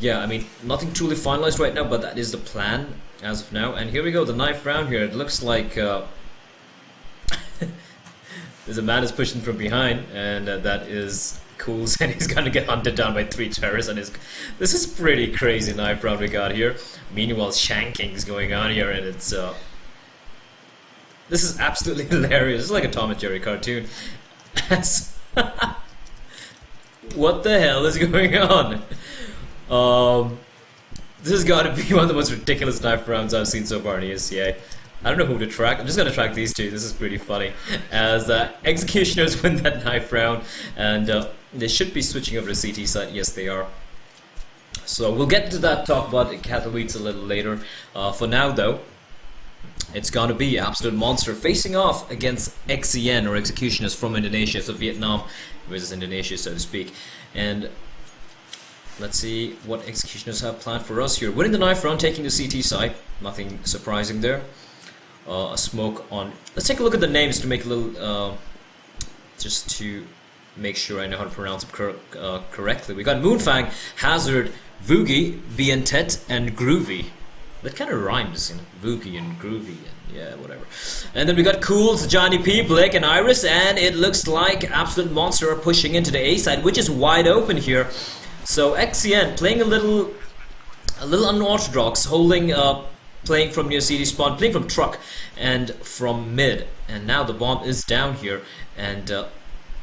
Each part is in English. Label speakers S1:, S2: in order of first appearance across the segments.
S1: yeah, I mean, nothing truly finalized right now, but that is the plan as of now. And here we go, the ninth round here. It looks like there's a man is pushing from behind, and that is Cools, and he's gonna get hunted down by 3 terrorists. And this is pretty crazy ninth round we got here. Meanwhile, shanking's going on here, and it's this is absolutely hilarious. It's like a Tom and Jerry cartoon. What the hell is going on? This has got to be one of the most ridiculous knife rounds I've seen so far in ESCA. I don't know who to track. I'm just going to track these two. This is pretty funny. As Executioners win that knife round, and they should be switching over to CT side. Yes, they are. So we'll get to that, talk about Katowice a little later. For now, though, it's going to be Absolute Monster facing off against XCN, or Executioners from Indonesia, so Vietnam versus Indonesia, so to speak. And let's see what Executioners have planned for us here. Winning the knife round, taking the CT side. Nothing surprising there. A smoke on... Let's take a look at the names to make a little... just to make sure I know how to pronounce them correctly. We got Moonfang, Hazard, Vugi, Bientet, and Groovy. That kind of rhymes, you know, Vugi and Groovy, and yeah, whatever. And then we got Cools, Johnny P, Blake, and Iris, and it looks like Absolute Monster are pushing into the A side, which is wide open here. So XCN playing a little unorthodox, holding, playing from near CD spawn, playing from truck and from mid. And now the bomb is down here, and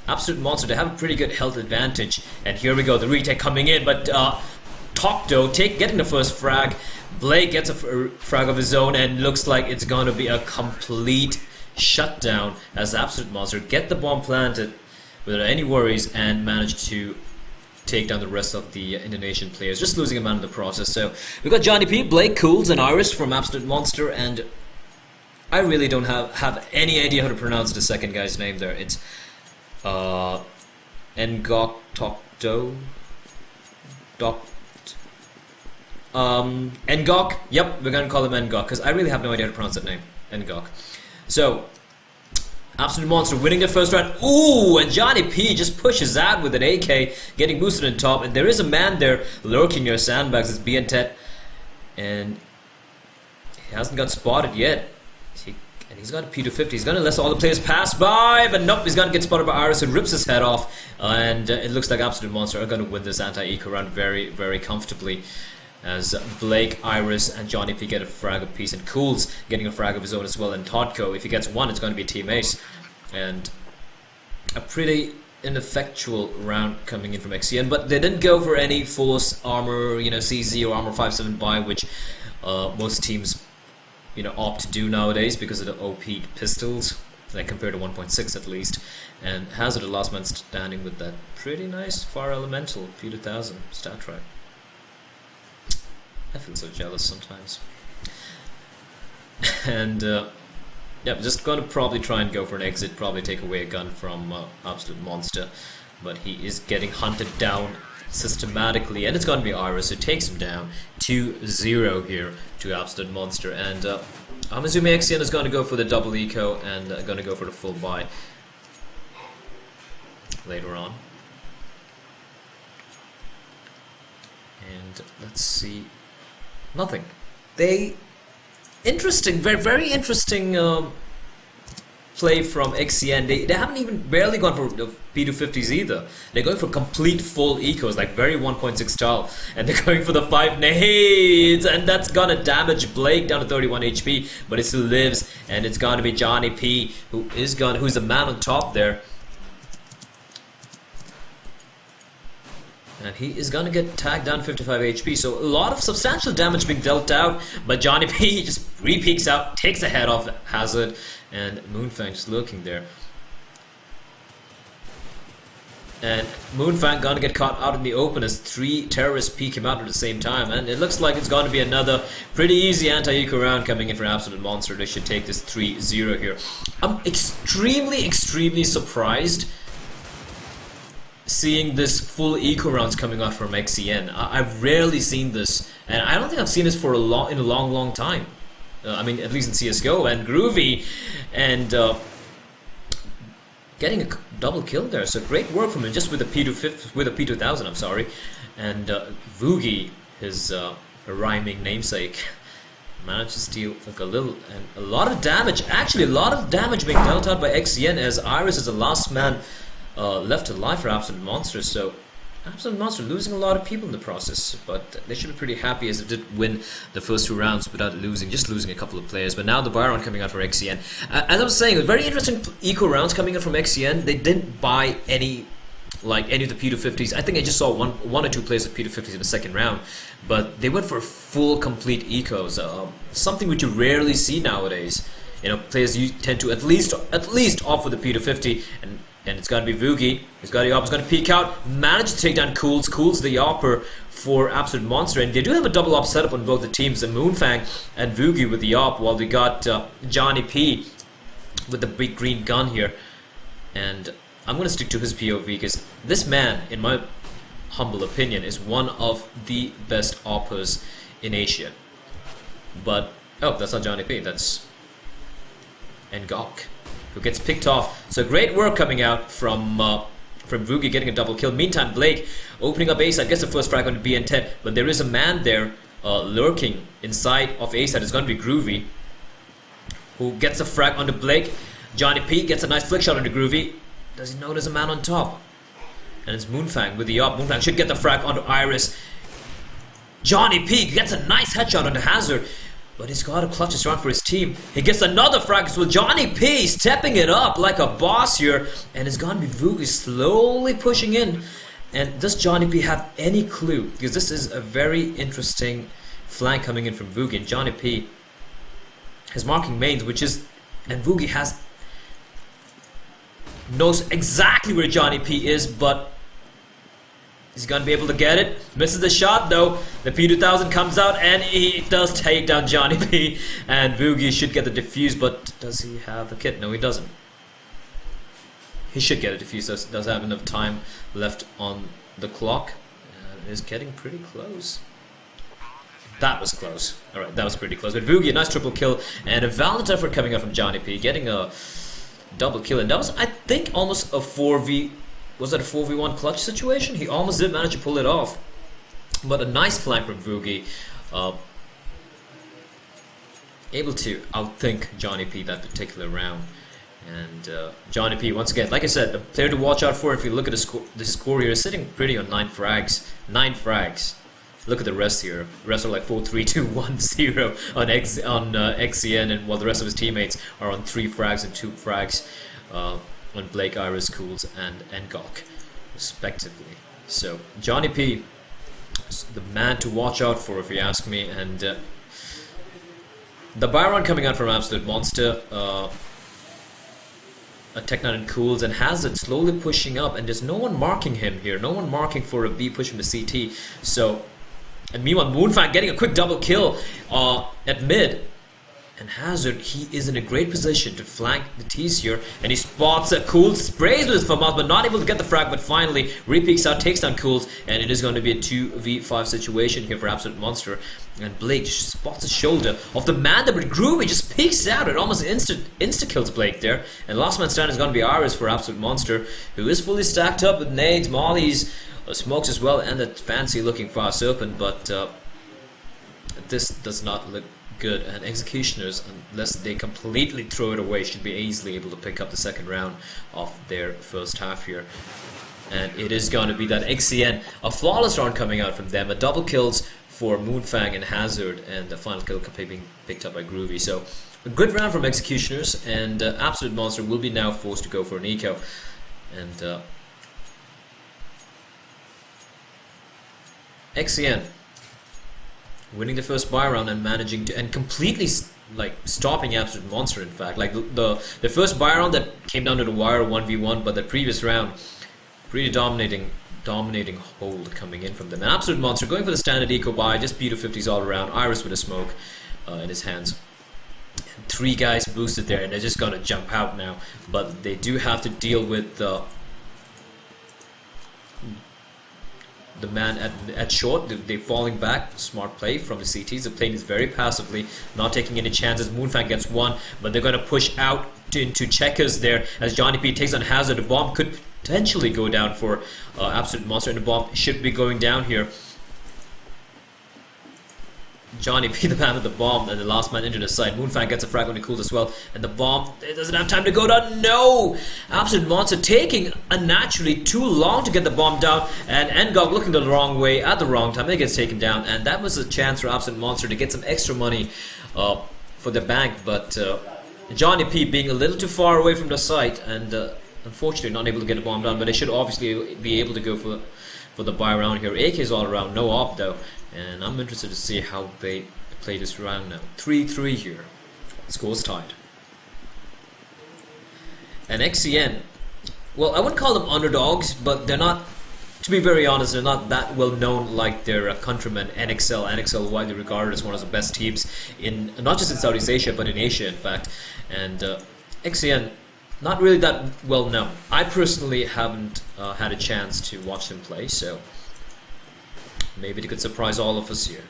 S1: Absolute Monster, they have a pretty good health advantage. And here we go, the retake coming in, but Tokdo getting the first frag. Blake gets a frag of his own, and looks like it's going to be a complete shutdown as Absolute Monster get the bomb planted without any worries and manage to take down the rest of the Indonesian players, just losing a man in the process. So we've got Johnny P, Blake, Cools, and Iris from Absolute Monster, and I really don't have any idea how to pronounce the second guy's name there. It's Ngok Tokdo. Ngok, yep, we're gonna call him Ngok, because I really have no idea how to pronounce that name. Ngok. So, Absolute Monster winning the first round. Ooh, and Johnny P just pushes out with an AK, getting boosted on top, and there is a man there lurking near sandbags. It's Bientet, and he hasn't got spotted yet. And he's got a P250. He's gonna let all the players pass by, but nope, he's gonna get spotted by Iris, who rips his head off, and it looks like Absolute Monster are gonna win this anti-eco round very, very comfortably, as Blake, Iris, and Johnny P get a frag apiece, and Cools getting a frag of his own as well, and Todko, if he gets one, it's going to be a team ace. And a pretty ineffectual round coming in from XCN, but they didn't go for any force armor, you know, CZ or armor 5-7 buy, which most teams, you know, opt to do nowadays because of the OP pistols, like compared to 1.6 at least. And Hazard, the last man standing with that pretty nice Fire Elemental P2000 stat track. I feel so jealous sometimes. And yeah, I'm just gonna probably try and go for an exit, probably take away a gun from Absolute Monster, but he is getting hunted down systematically, and it's gonna be Iris who takes him down 2-0 here to Absolute Monster. And I'm assuming XCN is gonna go for the double eco and gonna go for the full buy later on. And let's see. Nothing. Interesting, very, very interesting play from XCN. They haven't even barely gone for the P250s either. They're going for complete full ecos, like very 1.6 style, and they're going for the 5 nades, and that's gonna damage Blake down to 31 HP, but it still lives, and it's gonna be Johnny P who's the man on top there. And he is gonna get tagged down 55 HP, so a lot of substantial damage being dealt out, but Johnny P just re-peeks out, takes the head off Hazard, and Moonfang just lurking there. And Moonfang gonna get caught out in the open as 3 terrorists peek him out at the same time, and it looks like it's gonna be another pretty easy anti-eco round coming in for Absolute Monster. They should take this 3-0 here. I'm extremely surprised seeing this full eco rounds coming out from XCN. I've rarely seen this, and I don't think I've seen this for in a long time. I mean, at least in CS:GO. And Groovy, and getting a double kill there. So great work from him, just with a P2000. I'm sorry, and Vugi his rhyming namesake. Managed to steal like a lot of damage. Actually, a lot of damage being dealt out by XCN, as Iris is the last man left alive for Absolute Monster. So Absolute Monster losing a lot of people in the process, but they should be pretty happy as they did win the first 2 rounds without just losing a couple of players. But now the buy round coming out for XCN. As I was saying, very interesting eco rounds coming in from XCN. They didn't buy any of the P250s. I think I just saw one or two players with P250s in the second round, but they went for full complete ecos. Something which you rarely see nowadays. You know, players you tend to at least off with the P250, and it's got to be Vugi. He's got the Yop. He's going to peek out. Managed to take down Cools. Cools the Yopper for Absolute Monster, and they do have a double op setup on both the teams. The Moonfang and Vugi with the Yop, while we got Johnny P with the big green gun here. And I'm going to stick to his POV because this man, in my humble opinion, is one of the best oppers in Asia. But, oh, that's not Johnny P, that's Ngok, who gets picked off. So great work coming out from Vugi getting a double kill. Meantime, Blake opening up A-side, gets the first frag on BN10, but there is a man there lurking inside of A-side. It's going to be Groovy, who gets a frag onto Blake. Johnny P gets a nice flick shot onto Groovy. Does he know there's a man on top? And it's Moonfang with the up. Moonfang should get the frag onto Iris. Johnny P gets a nice headshot onto Hazard, but he's got to clutch his round for his team. He gets another frag as well. Johnny P stepping it up like a boss here, and it's gonna be Vugi slowly pushing in. And does Johnny P have any clue? Because this is a very interesting flank coming in from Vugi, and Johnny P has marking mains, and Vugi knows exactly where Johnny P is, but is he going to be able to get it? Misses the shot though. The P2000 comes out and he does take down Johnny P, and Vugi should get the defuse, but does he have a kit? No, he doesn't. He should get a defuse, does have enough time left on the clock, and is getting pretty close. That was close. Alright, that was pretty close. But Vugi, a nice triple kill, and a valiant effort coming out from Johnny P, getting a double kill, and that was, I think, almost a 4v. Was that a 4v1 clutch situation? He almost did manage to pull it off, but a nice flank from Vugi, able to outthink Johnny P that particular round. And Johnny P, once again, like I said, the player to watch out for. If you look at the score here, is sitting pretty on 9 frags. 9 frags. Look at the rest here. The rest are like 4, 3, 2, 1, 0 on XCN, and while the rest of his teammates are on 3 frags and 2 frags on Blake, Iris, Cools, and Ngok, respectively. So Johnny P is the man to watch out for, if you ask me. And the buy round coming out from Absolute Monster, a Tech9 and Cools, and Hazard slowly pushing up, and there's no one marking him here. No one marking for a B push from the CT. So. And meanwhile, Moonfang getting a quick double kill at mid. And Hazard, he is in a great position to flank the T's here. And he spots a Cools, sprays with his FAMAS, but not able to get the frag. But finally, re-peeks out, takes down Cools. And it is going to be a 2v5 situation here for Absolute Monster. And Blake just spots the shoulder of the man that would Groovy, just peeks out. It almost insta-kills Blake there. And last man standing is going to be Iris for Absolute Monster, who is fully stacked up with nades, mollies, smokes as well, and that fancy looking fast open, but this does not look good. And Executioners, unless they completely throw it away, should be easily able to pick up the second round of their first half here. And it is going to be that XCN, a flawless round coming out from them, a double kills for Moonfang and Hazard, and the final kill being picked up by Groovy. So a good round from Executioners, and Absolute Monster will be now forced to go for an eco. And XCN winning the first buy round and managing to, and completely stopping Absolute Monster, in fact. Like the first buy round that came down to the wire 1v1, but the previous round pretty dominating hold coming in from them. And Absolute Monster going for the standard eco buy, just P250s all around, Iris with a smoke in his hands. And 3 guys boosted there, and they're just gonna jump out now, but they do have to deal with the man at short. They're falling back. Smart play from the CTs. The plane is very passively, not taking any chances. Moonfang gets one, but they're going to push out into checkers there as Johnny P takes on Hazard. The bomb could potentially go down for Absolute Monster, and the bomb should be going down here. Johnny P, the man with the bomb, and the last man injured his side. Moonfang gets a frag when he cools as well, and the bomb, it doesn't have time to go down. No! Absolute Monster taking unnaturally too long to get the bomb down, and Ngok looking the wrong way at the wrong time. It gets taken down, and that was a chance for Absolute Monster to get some extra money for the bank, but Johnny P being a little too far away from the site, and unfortunately not able to get a bomb down, but they should obviously be able to go for the buy round here. AK is all around, no op though, and I'm interested to see how they play this round now. 3-3 here, scores tied. And XCN, well, I wouldn't call them underdogs, but they're not, to be very honest, they're not that well known like their countrymen NXL. NXL widely regarded as one of the best teams in, not just in Southeast Asia, but in Asia in fact. And XCN, not really that well known. I personally haven't had a chance to watch them play, so maybe they could surprise all of us here.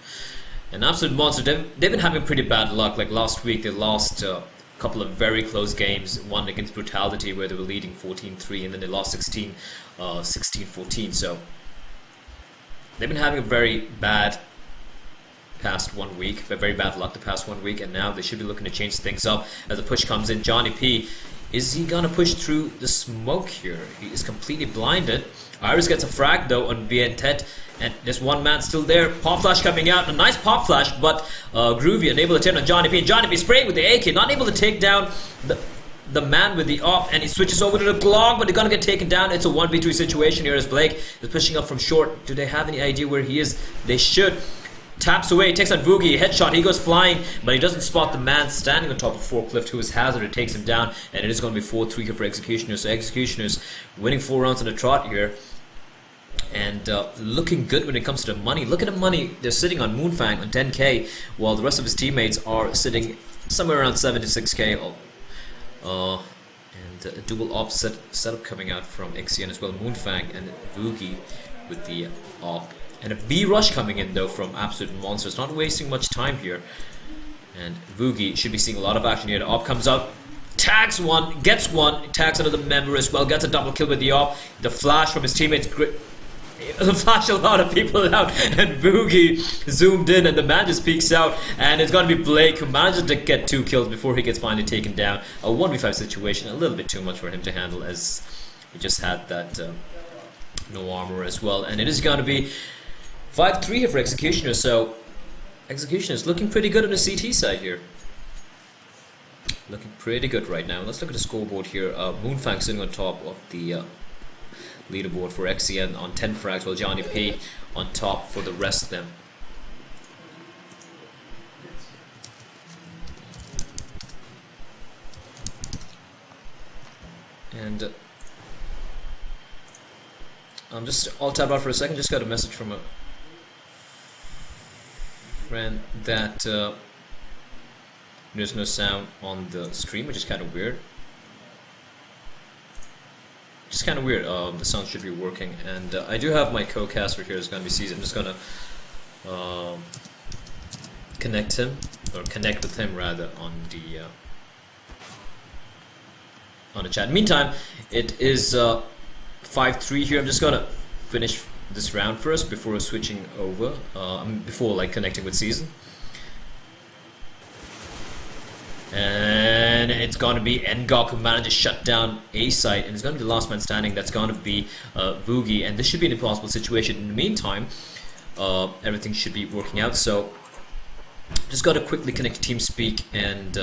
S1: And Absolute Monster, they've been having pretty bad luck. Like last week, they lost a couple of very close games. One against Brutality, where they were leading 14-3, and then they lost 16-14. So they've been having a very bad past 1 week, very bad luck the past 1 week, and now they should be looking to change things up as the push comes in. Johnny P, is he gonna push through the smoke here? He is completely blinded. Iris gets a frag though on Vientet, and there's one man still there. Pop flash coming out, a nice pop flash, but Groovy unable to turn on Johnny P. And Johnny P spraying with the AK, not able to take down the man with the op, and he switches over to the Glock, but they're gonna get taken down. It's a 1v3 situation here as Blake is pushing up from short. Do they have any idea where he is? They should. Taps away, takes on Boogie, headshot, he goes flying, but he doesn't spot the man standing on top of Forklift, who is Hazard. It takes him down, and it is going to be 4-3 here for Executioners. So Executioners winning 4 rounds on the trot here, and looking good when it comes to the money. Look at the money they're sitting on. Moonfang on 10k, while the rest of his teammates are sitting somewhere around 76k. And a dual op setup coming out from XCN as well. Moonfang and Boogie with the op. And a B rush coming in though from Absolute Monsters, not wasting much time here. And Boogie should be seeing a lot of action here. The op comes up, tags one, gets one, tags another member as well, gets a double kill with the op. The flash from his teammates, flash a lot of people out, and Boogie zoomed in, and the man just peeks out, and it's gonna be Blake who manages to get 2 kills before he gets finally taken down. A 1v5 situation, a little bit too much for him to handle, as he just had that no armor as well. And it is gonna be 5-3 here for Executioners, so Executioners looking pretty good on the CT side here. Looking pretty good right now. Let's look at the scoreboard here. Moonfang sitting on top of the leaderboard for XCN on 10 frags, while Johnny P on top for the rest of them. And I'll tap out for a second. Just got a message from a friend that there's no sound on the stream, which is kind of weird. Just kind of weird. The sound should be working, and I do have my co-caster here. Is going to be Caesar. I'm just going to connect with him rather on the chat. Meantime, it is 5-3 here. I'm just going to finish this round first before switching over, before like connecting with Season. And it's going to be Ngok who managed to shut down A site, and it's going to be the last man standing. That's going to be Boogie, and this should be an impossible situation. In the meantime, everything should be working out. So just got to quickly connect to TeamSpeak and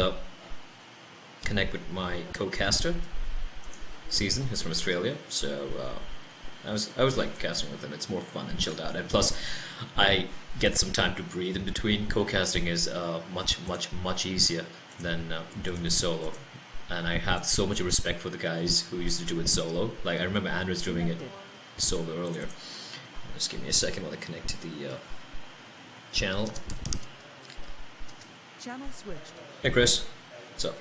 S1: connect with my co-caster, Season, who's from Australia. So I was like casting with him. It's more fun and chilled out, and plus I get some time to breathe in between. Co-casting is much easier than doing this solo, and I have so much respect for the guys who used to do it solo. Like I remember Andrews doing it solo earlier. Just give me a second while I connect to the channel.
S2: Channel switched.
S1: Hey Chris, what's up?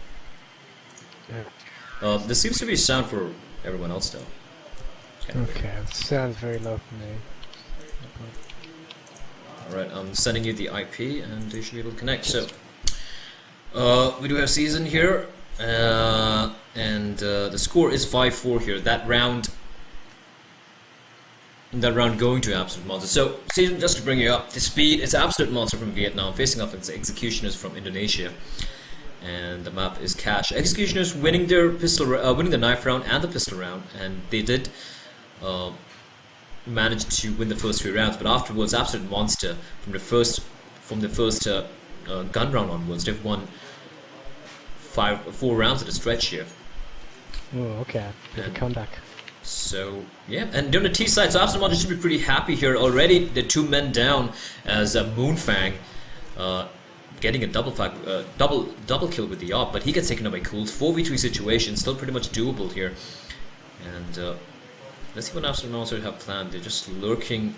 S1: There seems to be sound for everyone else though.
S3: Okay, it sounds very low for me.
S1: Alright, I'm sending you the IP and you should be able to connect. So we do have Season here, and the score is 5-4 here. That round in that round going to Absolute Monster. So, Season, just to bring you up to speed, it's Absolute Monster from Vietnam facing off against Executioners from Indonesia. And the map is Cash. Executioners winning their winning the knife round and the pistol round, and they did manage to win the first 3 rounds. But afterwards, Absolute Monster from the first gun round onwards, they've won 4 rounds at a stretch here.
S3: Oh, okay. Good comeback.
S1: So yeah, and on the T side, so Absolute Monster should be pretty happy here already. They're 2 men down as Moonfang. Getting a double kill with the AWP, but he gets taken away cool. 4v3 situation, still pretty much doable here. And let's see what Absolute Monster have planned. They're just lurking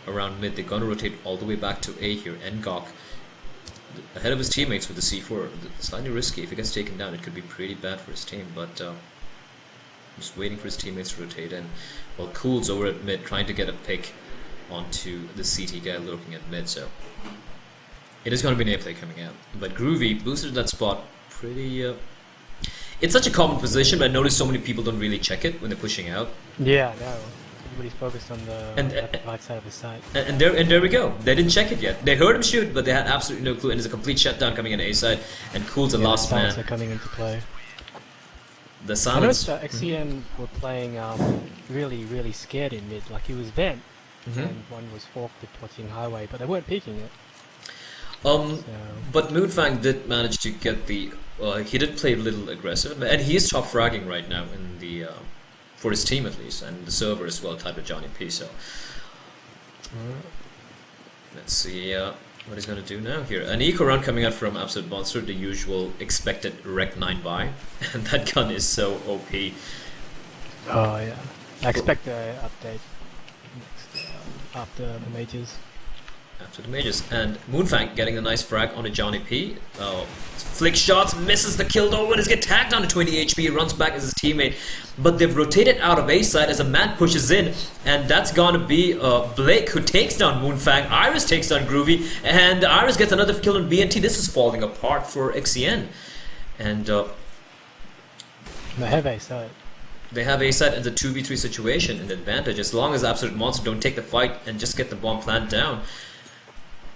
S1: around mid. They're gonna rotate all the way back to A here. Ngok ahead of his teammates with the C4. Slightly risky. If he gets taken down, it could be pretty bad for his team. But just waiting for his teammates to rotate in. While Cool's over at mid, trying to get a pick onto the CT guy lurking at mid. So it is going to be an A play coming out. But Groovy boosted that spot pretty... it's such a common position, but I noticed so many people don't really check it when they're pushing out.
S3: Yeah, no. Everybody's focused on the right side of the site.
S1: And there we go. They didn't check it yet. They heard him shoot, but they had absolutely no clue. And there's a complete shutdown coming in A side. And Cool's the last man.
S3: The are coming into play.
S1: The silence.
S3: I noticed XCN were playing really, really scared in mid. Like he was vent, and one was forklift watching highway, but they weren't peeking it.
S1: But Moonfang did manage to get the. He did play a little aggressive, and he is top fragging right now in the for his team at least, and the server as well, tied with Johnny P. So let's see what he's going to do now here. An eco round coming out from Absolute Monster, the usual expected Rec 9 buy, and that gun is so OP.
S3: Oh yeah, I expect an update next, after the majors.
S1: After the majors, and Moonfang getting a nice frag on a Johnny P. Flick shots, misses the kill though, and is get tagged down to 20 HP, runs back as his teammate. But they've rotated out of A side as a man pushes in, and that's gonna be Blake who takes down Moonfang. Iris takes down Groovy, and Iris gets another kill on BNT. This is falling apart for XCN. And
S3: they have A side.
S1: They have A side in the 2v3 situation, an advantage. As long as Absolute Monster don't take the fight and just get the bomb plant down,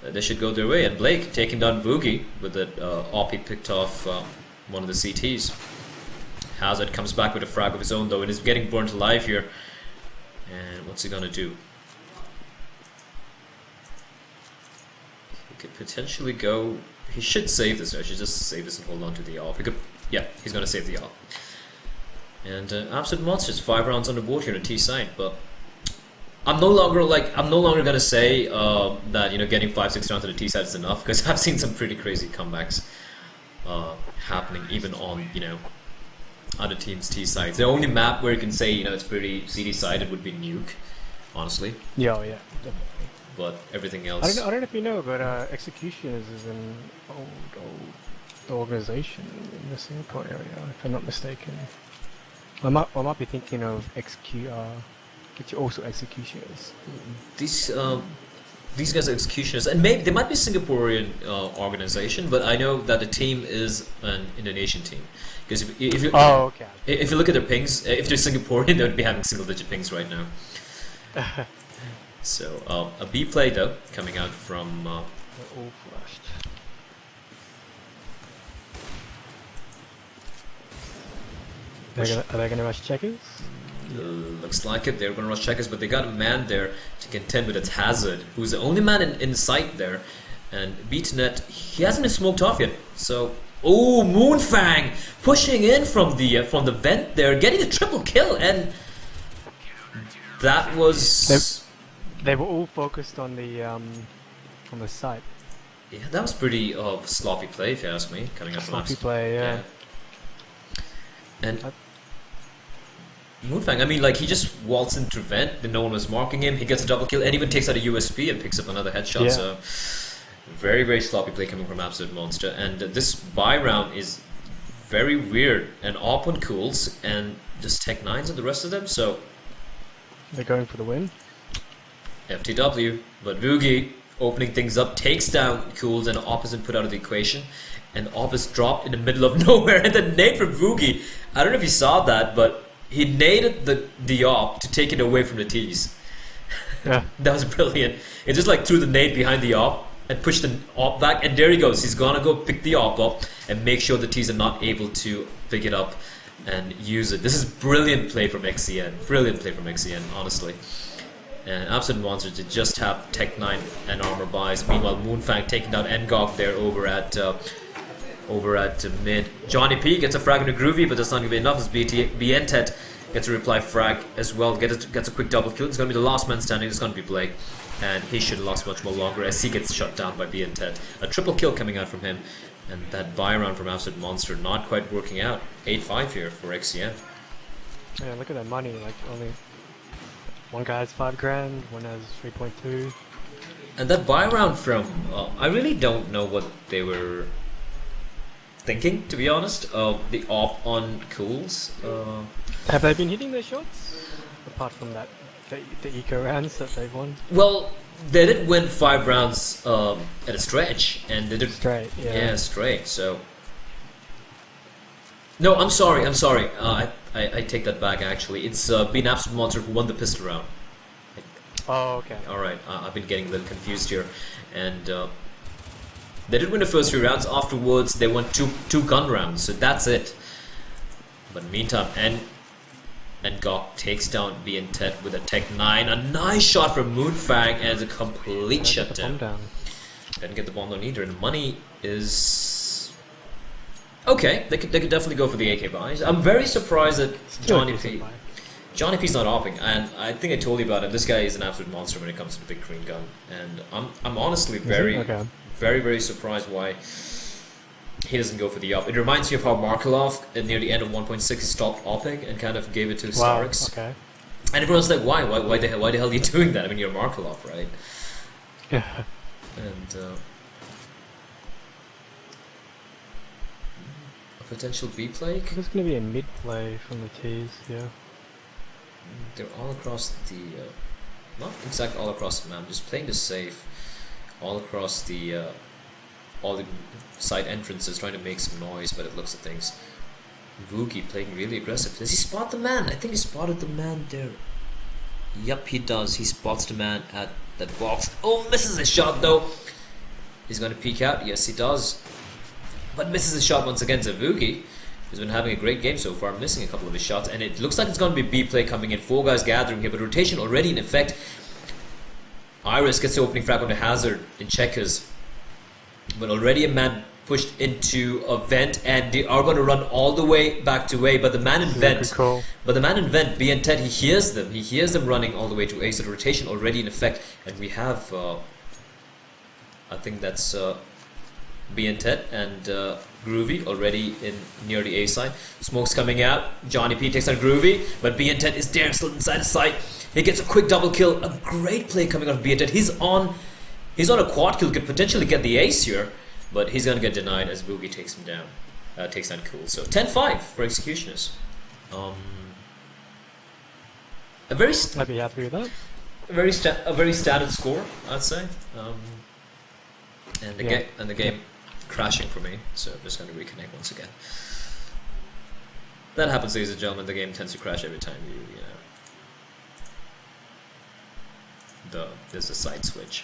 S1: they should go their way. And Blake taking down Boogie with that AWP he picked off one of the CTs. Hazard comes back with a frag of his own though, and is getting burnt alive here. And what's he gonna do? He could potentially go... He should save this. I should just save this and hold on to the AWP. He could, yeah, he's gonna save the AWP. And Absolute Monsters 5 rounds on the board here on the T side, but I'm no longer gonna say that getting 5-6 rounds on the T side is enough, because I've seen some pretty crazy comebacks happening even on other teams' T sides. The only map where you can say it's pretty CD sided would be Nuke, honestly.
S3: Yeah, yeah, definitely.
S1: But everything else.
S3: I don't know if you know, but Executioners is an old organization in the Singapore area, if I'm not mistaken. I might be thinking of XQR. Which are also Executioners.
S1: These guys are Executioners, and maybe they might be a Singaporean organization, but I know that the team is an Indonesian team. Because if you look at their pings, if they're Singaporean, they would be having single-digit pings right now. So a B play though coming out from.
S3: They're all flushed. Are they gonna rush checkers?
S1: Looks like it. They're going to rush checkers, but they got a man there to contend with its Hazard, who's the only man in sight there. And BTnet, he hasn't been smoked off yet. So, Moonfang pushing in from the vent there, getting a triple kill, and that was.
S3: They were all focused on the site.
S1: Yeah, that was pretty sloppy play, if you ask me. Coming up from
S3: sloppy play, yeah.
S1: And. Moonfang, I mean, he just waltzed into vent, then no one was marking him, he gets a double kill, and even takes out a USP and picks up another headshot, so very, very sloppy play coming from Absolute Monster, and this buy round is very weird, and AWP on Cools, and just Tech 9s and the rest of them, so...
S3: They're going for the win?
S1: FTW, but Vugi, opening things up, takes down Cools, and AWP isn't put out of the equation, and AWP is dropped in the middle of nowhere, and the nade from Vugi, I don't know if you saw that, but he naded the op to take it away from the tees.
S3: Yeah.
S1: That was brilliant. It just like threw the nade behind the op and pushed the op back, and there he goes. He's gonna go pick the op up and make sure the tees are not able to pick it up and use it. This is brilliant play from XCN. Brilliant play from XCN, honestly. And Absolute Monsters did just have Tech 9 and armor buys. Meanwhile, Moonfang taking down Ngok there over at mid. Johnny P gets a frag into Groovy, but that's not going to be enough as Bientet gets a reply frag as well. Gets a quick double kill. It's going to be the last man standing. It's going to be Blake. And he should have lost much more longer as he gets shut down by Bientet. A triple kill coming out from him. And that buy round from Absolute Monster not quite working out. 8-5 here for XCN.
S3: Yeah, look at that money. Like, only one guy has $5,000, one has 3.2.
S1: And that buy round from... I really don't know what they were thinking, to be honest, of the op on Cools.
S3: Have they been hitting their shots? Apart from that, the eco rounds that they've won?
S1: Well, they did win 5 rounds at a stretch, and they did
S3: Straight, yeah.
S1: Yeah, straight. So, no, I'm sorry. I take that back. Actually, it's been Absolute Monster who won the pistol round.
S3: Oh, okay.
S1: All right, I've been getting a little confused here, and they did win the first 3 rounds. Afterwards, they won two gun rounds. So that's it. But meantime, and Gok takes down Bientet with a Tech 9. A nice shot from Moonfang and a complete shutdown. Didn't get the bomb down either. And money is okay. They could definitely go for the AK buys. I'm very surprised that Johnny P's not hopping, and I think I told you about him. This guy is an absolute monster when it comes to the big green gun, and I'm honestly very surprised why he doesn't go for the op. It reminds me of how Markelov near the end of 1.6 stopped opping and kind of gave it to Starix.
S3: Okay.
S1: And everyone's like, why the hell are you doing that? I mean, you're Markelov, right?
S3: Yeah.
S1: And a potential B play.
S3: There's going to be a mid play from the T's, yeah.
S1: They're all across the, not exactly all across the map, just playing this safe, all across the, all the side entrances, trying to make some noise, but it looks at things. Vuki playing really aggressive. Does he spot the man? I think he spotted the man there. Yup, he does. He spots the man at that box. Oh, misses a shot though. He's going to peek out. Yes, he does. But misses a shot once again. Zavuki has been having a great game so far, missing a couple of his shots, and it looks like it's going to be B play coming in. 4 guys gathering here, but rotation already in effect. Iris gets the opening frag on the Hazard in checkers, but already a man pushed into a vent, and they are going to run all the way back to A. But the man in vent, Bientet, he hears them. He hears them running all the way to A. So the rotation already in effect, and we have, I think that's Bientet and Groovy already in near the A side. Smoke's coming out. Johnny P takes on Groovy, but Bientet is there, still inside the site. He gets a quick double kill. A great play coming out of Bientet. He's on a quad kill, could potentially get the ace here, but he's gonna get denied as Boogie takes him down. Takes down Cool. So 10-5 for Executioners. I'd
S3: be happy with that.
S1: A very standard score, I'd say. And the game crashing for me, so I'm just going to reconnect once again. That happens, ladies and gentlemen. The game tends to crash every time you know. There's a side switch,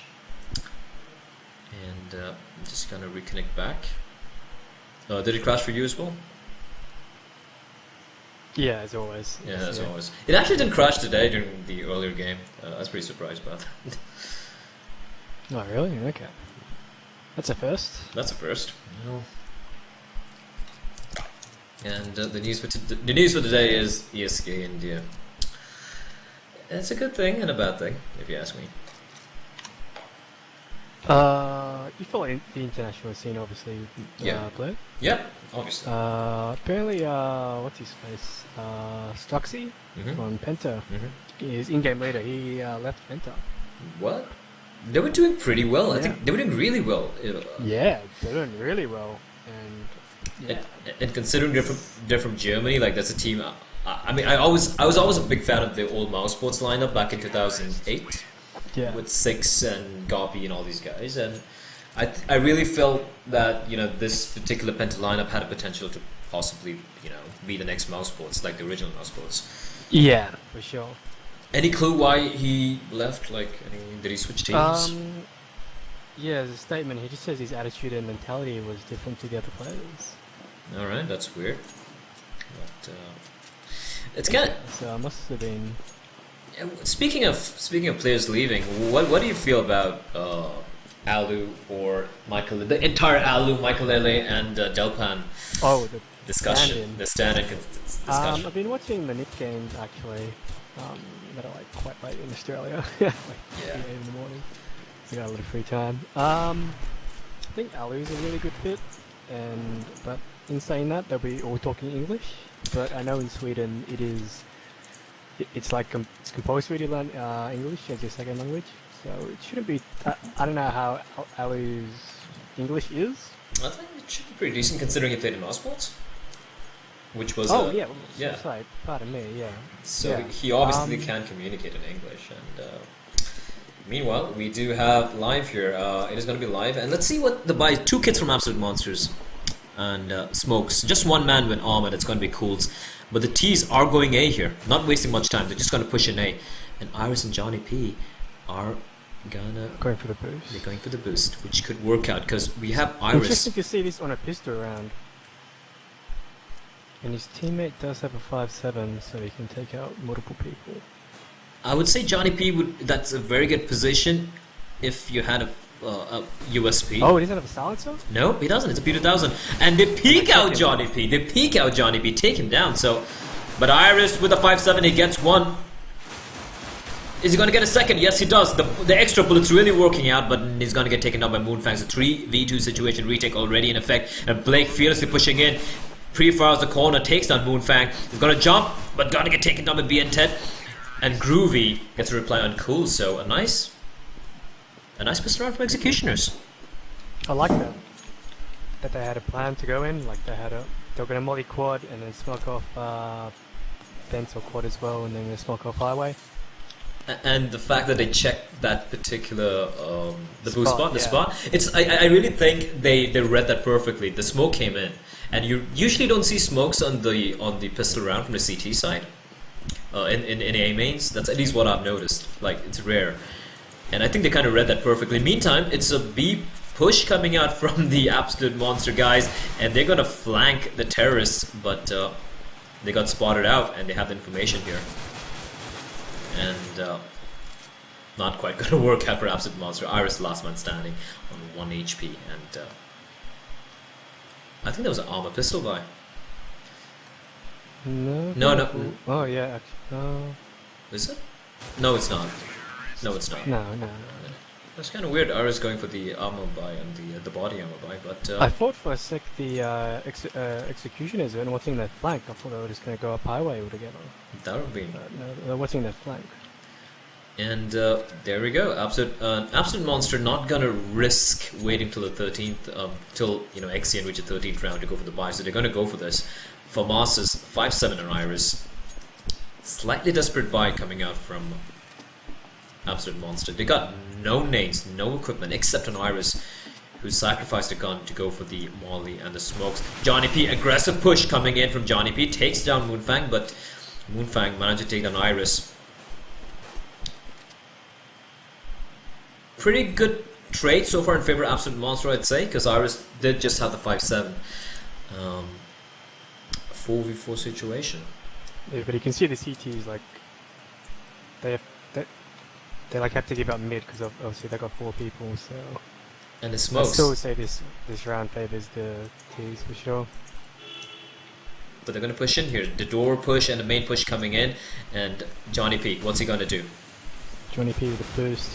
S1: and I'm just going to reconnect back. Did it crash for you as well?
S3: Yeah, as always.
S1: Yeah, as always. It actually didn't crash today during the earlier game. I was pretty surprised about that.
S3: Oh, really? Okay. That's a first.
S1: That's a first. And the news for today is ESK India. It's a good thing and a bad thing, if you ask me.
S3: You follow the international scene, obviously. Blair?
S1: Yeah, obviously.
S3: Apparently, what's his face? Struxy from Penta. His in-game leader. He left Penta.
S1: What? They were doing pretty well. I think they were doing really well.
S3: Yeah, they're doing really well,
S1: and considering they're from Germany, like that's a team. I mean, I was always a big fan of the old Mouse Sports lineup back in 2008.
S3: Yeah.
S1: With Six and Gopi and all these guys, and I really felt that this particular Penta lineup had a potential to possibly, be the next mouse sports, like the original mouse sports.
S3: Yeah, for sure.
S1: Any clue why he left? Like, did he switch teams?
S3: Yeah, as a statement, he just says his attitude and mentality was different to the other players.
S1: All right, that's weird. But it's kind of.
S3: So it must have been.
S1: Speaking of players leaving, what do you feel about Alu or Michael, the entire Alu, Makelele, and Delpan
S3: Oh, the
S1: discussion,
S3: stand-in.
S1: the stand-in discussion?
S3: I've been watching the Nick games actually. That are like quite late in Australia, like 3 a.m. in the morning. So I got a little free time. I think Alu's a really good fit, but in saying that, they'll be all talking English. But I know in Sweden it's like it's compulsory to learn English as your second language, so it shouldn't be. I don't know how Alu's English is.
S1: I think it should be pretty decent considering he played in mouse sports, which was
S3: yeah. Sorry, pardon me. Yeah.
S1: So
S3: yeah.
S1: he obviously can communicate in English. And meanwhile, we do have live here. It is going to be live, and let's see what the buy. 2 kids from Absolute Monsters and Smokes. Just one man with Ahmed. It's going to be Cools. But the T's are going A here. Not wasting much time. They're just going to push in A. And Iris and Johnny P are
S3: going for the boost.
S1: They're going for the boost, which could work out because we have Iris.
S3: Interesting to see this on a pistol round. And his teammate does have a 5-7, so he can take out multiple people.
S1: I would say Johnny P that's a very good position if you had a USP.
S3: Oh, he doesn't have a silencer?
S1: No, he doesn't. It's a P2000. And they peek out Johnny P. They peek out Johnny P. Take him down. So, but Iris with a 5-7, he gets one. Is he going to get a second? Yes, he does. The extra bullet's really working out, but he's going to get taken down by Moonfang. So 3v2 situation retake already in effect. And Blake fearlessly pushing in. Pre-fires the corner, takes down Moonfang. He's going to jump, but going to get taken down by BN Ted. And Groovy gets a reply on Cool. So a nice pistol round from Executioners.
S3: I like that. That they had a plan to go in. Like they were going to molly quad and then smoke off Bent or quad as well, and then they smoke off highway.
S1: And the fact that they checked that particular the boost spot, the
S3: yeah.
S1: spot, I really think they read that perfectly. The smoke came in, and you usually don't see smokes on the pistol round from the CT side. In A mains, that's at least what I've noticed. Like it's rare, and I think they kind of read that perfectly. Meantime, it's a B push coming out from the Absolute Monster guys, and they're gonna flank the terrorists, but they got spotted out, and they have the information here. And not quite going to work out for Absolute Monster. Iris last man standing on 1 HP, and I think that was an armor pistol buy.
S3: No. Oh yeah, actually.
S1: Is it? No, it's not. No, it's not.
S3: No.
S1: That's kind of weird. Iris going for the armor buy and the body armor buy, but
S3: I thought for a sec the Executioners were watching their flank. I thought they were just going to go up highway altogether.
S1: that would be.
S3: No, they're watching their flank.
S1: And there we go. Absolute Monster not gonna risk waiting till the 13th, till Exian reaches the 13th round to go for the buy. So they're gonna go for this. Famas's 5-7 on Iris. Slightly desperate buy coming out from Absolute Monster. They got no nades, no equipment except an Iris, who sacrificed a gun to go for the Molly and the smokes. Johnny P, aggressive push coming in from Johnny P, takes down Moonfang, but Moonfang managed to take down Iris. Pretty good trade so far in favor of Absolute Monster, I'd say, because Iris did just have the 5-7. 4v4 situation.
S3: Yeah, but you can see the CTs like they like have to give up mid because obviously they got 4 people. So
S1: And the
S3: I
S1: smokes.
S3: still say this round favors the T's for sure.
S1: But they're going to push in here. The door push and the main push coming in. And Johnny P, what's he going to do?
S3: Johnny P with a boost.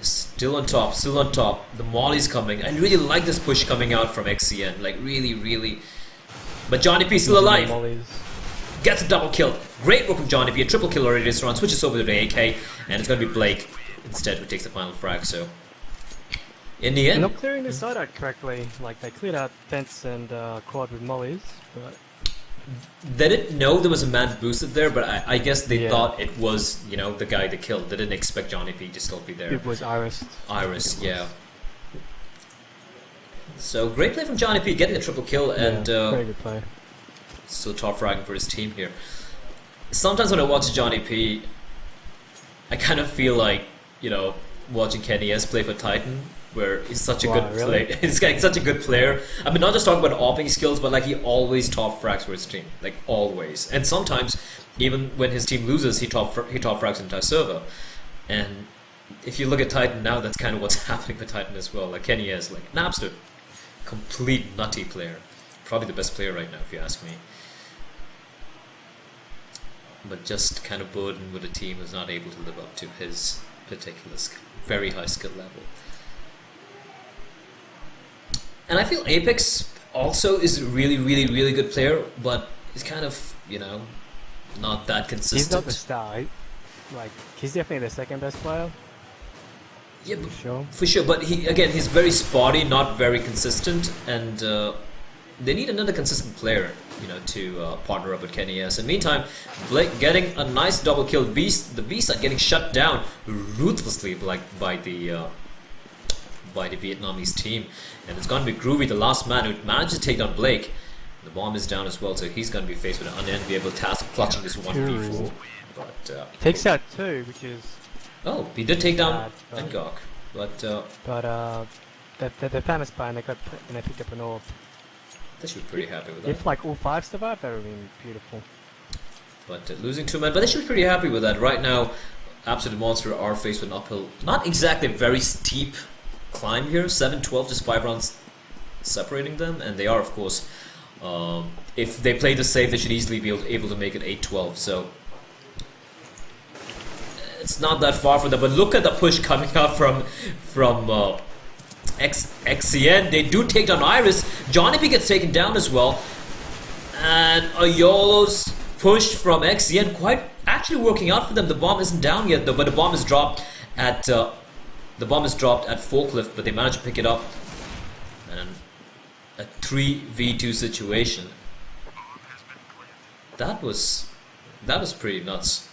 S1: Still on top, still on top. The Molly's coming. I really like this push coming out from XCN. Like, really, really. But Johnny P still alive.
S3: Mollies.
S1: Gets a double kill. Great work from Johnny P. A triple kill already this round. Switches over to the AK. And it's going to be Blake instead who takes the final frag. So, in the end.
S3: Not clearing the side out correctly. Like, they cleared out fence and quad with mollies, but
S1: They didn't know there was a man boosted there, but I guess they
S3: Yeah.
S1: thought it was, the guy they killed. They didn't expect Johnny P to still be there.
S3: it was Iris.
S1: Iris, yeah. So great play from Johnny P, getting a triple kill and
S3: very good play.
S1: still top fragging for his team here. Sometimes when I watch Johnny P, I kind of feel like, you know, watching Kenny S play for Titan, where he's such a good player. He's like such a good player. I mean, not just talking about opping skills, but like he always top frags for his team, like always. And sometimes, even when his team loses, he top frags the entire server. And if you look at Titan now, that's kind of what's happening with Titan as well. Like Kenny S, like an absolute complete nutty player, probably the best player right now, if you ask me. But just kind of burdened with a team who's not able to live up to his particular very high skill level. And I feel Apex also is a really, really, really good player, but he's kind of, you know, not that consistent.
S3: He's not the star. Like, he's definitely the second best player.
S1: Yeah,
S3: for
S1: sure. But he's very spotty, not very consistent, and they need another consistent player, you know, to partner up with Kenny S. In the meantime, Blake getting a nice double kill. The Beast are getting shut down ruthlessly, like by the Vietnamese team, and it's going to be Groovy, the last man who managed to take down Blake. The bomb is down as well, so he's going to be faced with an unenviable task of clutching this 1v4. But
S3: takes out 2, which is.
S1: Oh, he did take down Ngok, but
S3: the famous buy and they picked up an orb.
S1: They should be pretty happy with that.
S3: If like all 5 survived, that would have been beautiful.
S1: But losing 2 men, but they should be pretty happy with that. Right now, Absolute Monster are faced with an uphill, not exactly a very steep climb here. 7-12, just 5 rounds separating them, and they are, of course, if they play the safe, they should easily be able to make it 8-12. So it's not that far for them, but look at the push coming out from XCN. They do take down Iris. Johnny P gets taken down as well, and a YOLO's push from XCN quite actually working out for them. The bomb isn't down yet though, but the bomb is dropped at Forklift, but they managed to pick it up, and a 3v2 situation. That was pretty nuts.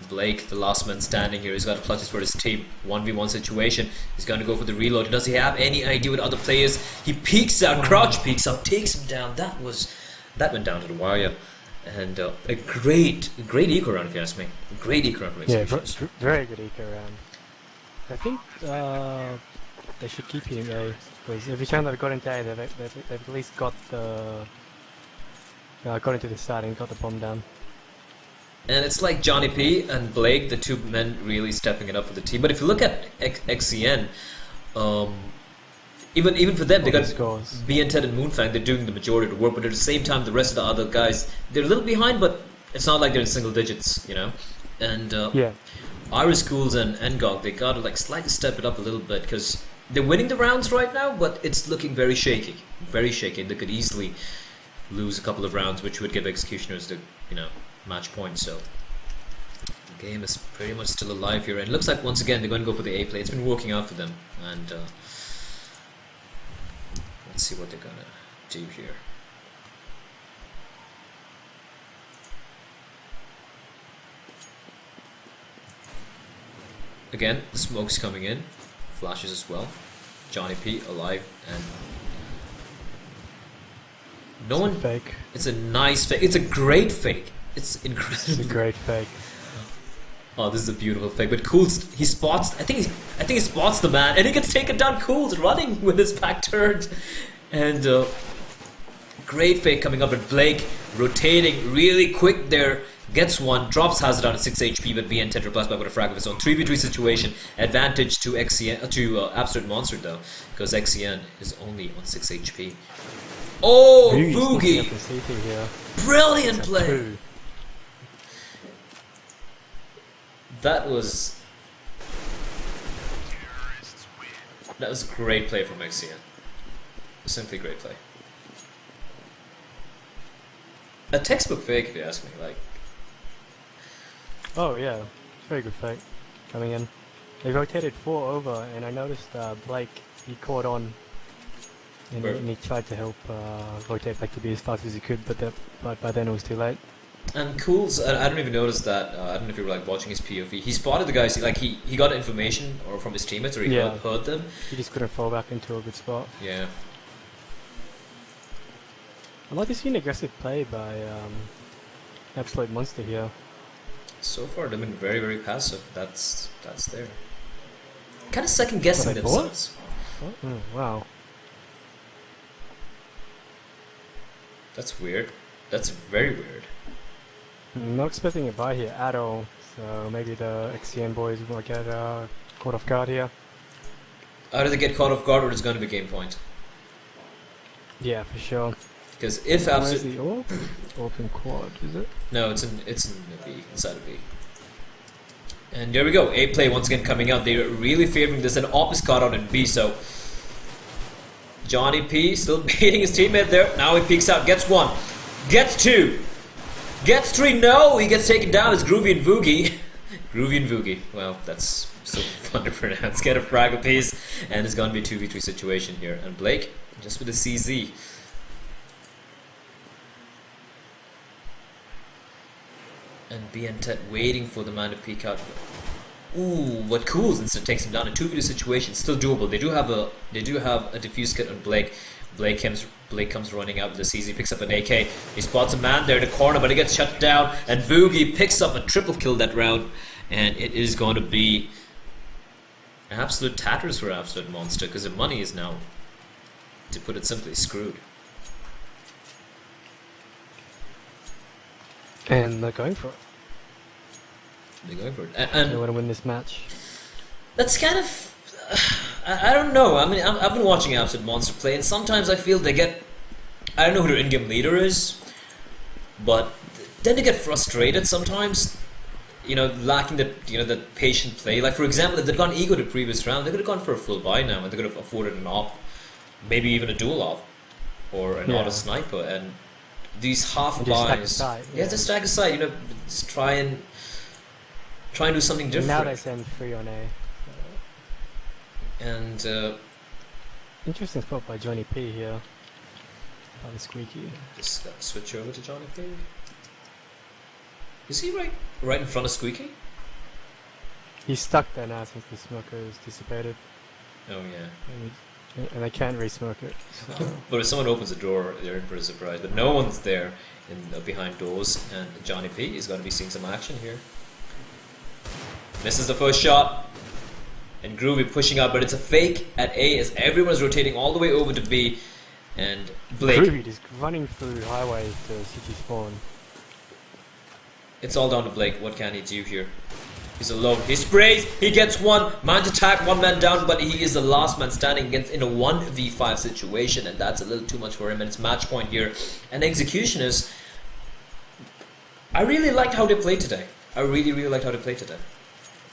S1: Blake, the last man standing here, he's got to clutch this for his team. 1v1 situation. He's going to go for the reload. Does he have any idea with other players? He peeks out, crouch peeks up, takes him down. That went down to the wire. And a great eco round, if you ask me. A great eco round.
S3: Yeah, very good eco round. I think they should keep hitting A, because every time they've got into A, they've at least got got into the start and got the bomb down.
S1: And it's like Johnny P and Blake, the 2 men really stepping it up for the team. But if you look at XCN, even for them, they got BN10 and Moonfang. They're doing the majority of the work, but at the same time, the rest of the other guys, they're a little behind, but it's not like they're in single digits, you know. And Iris Schools and Ngok, they got to like slightly step it up a little bit, because they're winning the rounds right now, but it's looking very shaky, very shaky. They could easily lose a couple of rounds, which would give Executioners the, you know, match point. So the game is pretty much still alive here, and it looks like once again they're going to go for the A play. It's been working out for them, and let's see what they're gonna do here. Again, the smoke's coming in, flashes as well. Johnny P alive, and no one.
S3: Fake.
S1: It's a nice fake. It's a great fake. It's incredible.
S3: It's a great fake.
S1: Oh, this is a beautiful fake. But Cools, he spots. I think he spots the man, and he gets taken down. Cools running with his back turned, and great fake coming up. And Blake rotating really quick there. Gets one, drops Hazard down at 6 HP, but BN10 replaced back with a frag of his own. 3v3 situation, advantage to XCN, to Absolute Monster though, because XCN is only on 6 HP. Oh, Boogie! Brilliant play! That was a great play from XCN. Simply great play. A textbook fake, if you ask me. Like.
S3: Oh yeah, very good fake coming in. They rotated 4 over, and I noticed Blake, he caught on, and he tried to help rotate back to be as fast as he could, but by then it was too late.
S1: And Cools, I don't even notice that. I don't know if you were like watching his POV. He spotted the guys. Like he got information or from his teammates, or he
S3: Yeah.
S1: heard them.
S3: He just couldn't fall back into a good spot.
S1: Yeah.
S3: I like to see an aggressive play by Absolute Monster here.
S1: So far, they've been very, very passive. That's there. Kind of second guessing
S3: they bought?
S1: themselves.
S3: Wow.
S1: That's weird. That's very weird.
S3: Not expecting a buy here at all. So maybe the XCN boys will get caught off guard here.
S1: Either they get caught off guard or it's going to be game point.
S3: Yeah, for sure.
S1: Because if
S3: Where's
S1: Absolute...
S3: the orb? Open quad, is it?
S1: No, it's in the B, inside of B. And there we go. A play once again coming out. They're really favoring this. An op is caught out in B, so... Johnny P still beating his teammate there. Now he peeks out, gets one, gets two, gets three. No, he gets taken down. It's Groovy and Voogie. Groovy and Voogie. Well, that's so fun to pronounce. Get a frag apiece, and it's going to be a 2v3 situation here. And Blake, just with a CZ. And BN waiting for the man to peek out. Ooh, what Cools instead takes him down in 2v2 situation. Still doable. They do have a defuse kit on Blake. Blake comes running out with the CZ, picks up an AK. He spots a man there in the corner, but he gets shut down. And Boogie picks up a triple kill that round, and it is going to be absolute tatters for Absolute Monster because the money is now, to put it simply, screwed.
S3: And they're going for it.
S1: They're going for it,
S3: They
S1: and
S3: want to win this match.
S1: that's kind of... I don't know. I mean, I've been watching Absolute Monster play, and sometimes I feel they get... I don't know who their in-game leader is, but then they get frustrated sometimes. You know, lacking the patient play. Like for example, if they'd gone ego the previous round, they could have gone for a full buy now, and they could have afforded an op, maybe even a dual op, or an auto sniper. And these half
S3: And just stack
S1: buys,
S3: aside,
S1: yeah,
S3: yeah.
S1: just stack aside. You know, just try and do something different.
S3: Now they send 3 on A.
S1: And
S3: Interesting spot by Johnny P here. By the squeaky.
S1: just switch over to Johnny P. Is he right in front of Squeaky?
S3: He's stuck there now since the smoker has dissipated.
S1: Oh yeah.
S3: And they can't re-smoke it. So.
S1: But if someone opens the door, they're in for a surprise. But no one's there behind doors, and Johnny P is going to be seeing some action here. Misses the first shot, and Groovy pushing out, but it's a fake at A as everyone's rotating all the way over to B, and Blake.
S3: Groovy just running through highway to city spawn.
S1: It's all down to Blake. What can he do here? He's alone. He sprays. He gets one. Mount attack. One man down, but he is the last man standing against in a 1v5 situation, and that's a little too much for him. And it's match point here. And Executioners, I really liked how they played today. I really, really liked how they played today.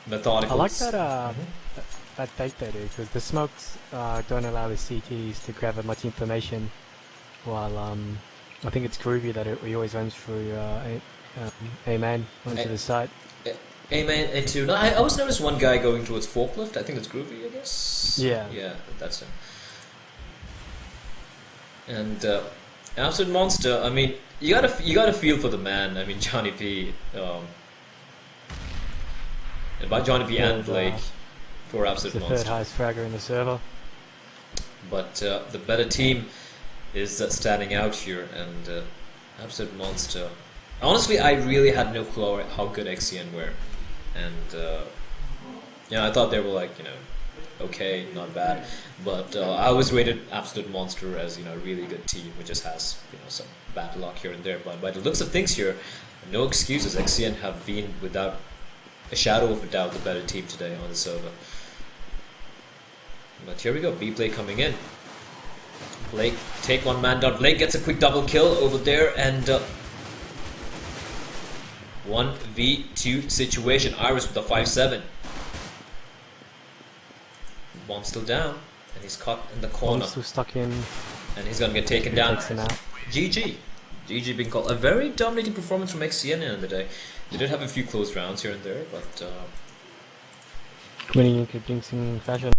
S1: Methodical.
S3: I like that that fake they do, because the smokes don't allow the CTs to gather much information, while I think it's Groovy that he always runs through A-man onto the site.
S1: A-man and two. No, I always noticed one guy going towards forklift. I think that's Groovy, I guess.
S3: Yeah.
S1: Yeah, that's him. And Absolute Monster. I mean, you gotta feel for the man. I mean, Johnny P. And by Johnny P and Blake for Absolute
S3: It's the
S1: Monster.
S3: third highest fragger in the server.
S1: But the better team is standing out here, and Absolute Monster. Honestly, I really had no clue how good XCN were, and I thought they were like, okay, not bad, but I always rated Absolute Monster as a really good team, which just has some bad luck here and there. But by the looks of things here, no excuses. XCN have been without a shadow of a doubt the better team today on the server. But here we go, B play coming in. Blake take one man down. Blake gets a quick double kill over there, and 1v2 situation. Iris with the 5-7. Bomb still down, and he's caught in the corner.
S3: Still stuck in.
S1: And he's gonna get taken down.
S3: Takes him out.
S1: GG. GG being called. A very dominating performance from XCN in the day. They did have a few close rounds here and there, but
S3: Winning in convincing fashion.